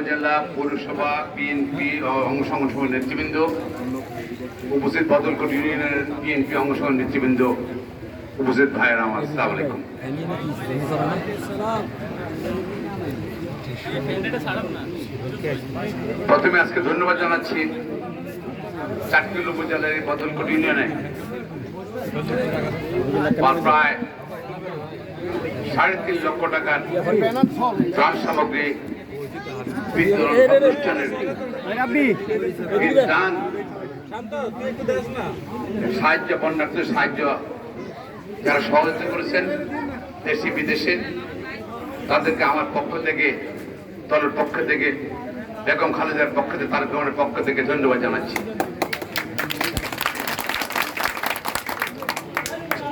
উপজেলা পৌরসভা বিএনপি অঙ্গ সংগঠন নেতৃবৃন্দ, উপস্থিত বদলকোট ইউনিয়নের বিএনপি অঙ্গ সংগঠন নেতৃবৃন্দ, উপস্থিত ভাইয়েরা আমার, আসসালামু আলাইকুম। প্রথমে আজকে ধন্যবাদ জানাচ্ছি চাটখিল উপজেলার বদলকোট ইউনিয়নে প্রায় 3.5 লক্ষ টাকার ত্রাণ সামগ্রী বিতরণ অনুষ্ঠানের দান সাহায্য, বন্যার্থীদের সাহায্য যারা সহযোগিতা করেছেন দেশে বিদেশে, তাদেরকে আমার পক্ষ থেকে, দলের পক্ষ থেকে, বেগম খালেদার পক্ষ থেকে, তার বেগমের পক্ষ থেকে ধন্যবাদ জানাচ্ছি।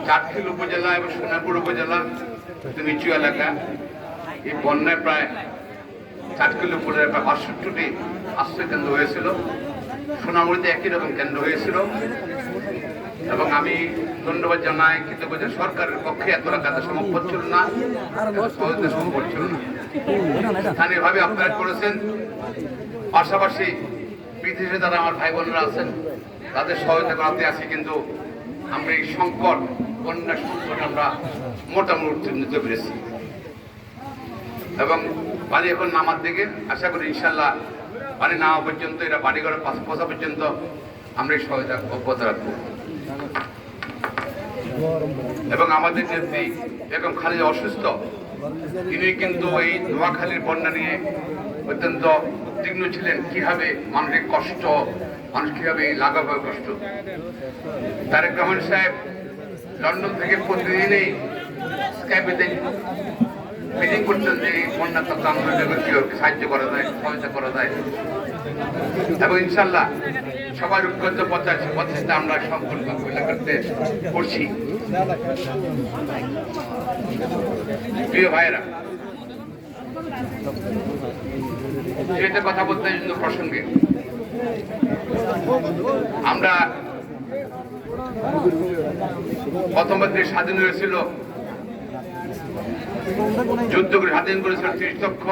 চাটখিল উপজেলা এবং সোনাপুর উপজেলা নিচু এলাকা, এই বন্যায় প্রায় চাটখিল উপজেলায় প্রায় 65টি আশ্রয় কেন্দ্র হয়েছিল, সোনামুড়িতে একই রকম কেন্দ্র হয়েছিল। এবং আমি ধন্যবাদ জানাই কৃতজ্ঞতা সরকারের পক্ষে এত টাকা সম্ভব ছিল না, সম্ভব ছিল না, স্থানীয়ভাবে আপনারা করেছেন। পাশাপাশি বিদেশে যারা আমার ভাই বোনেরা আছেন তাদের সহায়তা করাতে আছি, কিন্তু আমরা এই সংকট, বন্যা সংকট আমরা মোটামুটি নিতে পেরেছি। এবং পানি এখন নামার দিকে, আশা করি ইনশাল্লাহ পানি নামা পর্যন্ত, এরা বাড়িঘরে পৌঁছা পর্যন্ত আমরা এই সহায়তা অব্যাহত রাখবো। এবং আমাদের নেত্রী বেগম খালেদা অসুস্থ, তিনি কিন্তু এই নোয়াখালীর বন্যা নিয়ে অত্যন্ত তীক্ষ্ণ ছিলেন, কিভাবে মানুষের কষ্ট, মানুষ কিভাবে লাঘব কষ্ট। তারেক রহমান সাহেব লন্ডন থেকে প্রতিদিনই স্কাইপেতে মিটিং করতেন যে এই বন্যা তথ্য আন্দোলনকে কীভাবে সাহায্য করা যায়, সহায়তা করা যায়। এবং ইনশাল্লাহ সবার ঐক্যবদ্ধ প্রচেষ্টা আমরা সম্পূর্ণ করতে করছি। প্রিয় ভাইয়েরা, সেটা কথা বলতে প্রসঙ্গে আমরা প্রথমবার দেশ স্বাধীন হয়েছিল, যুদ্ধ করে স্বাধীন করেছিল 30 লক্ষ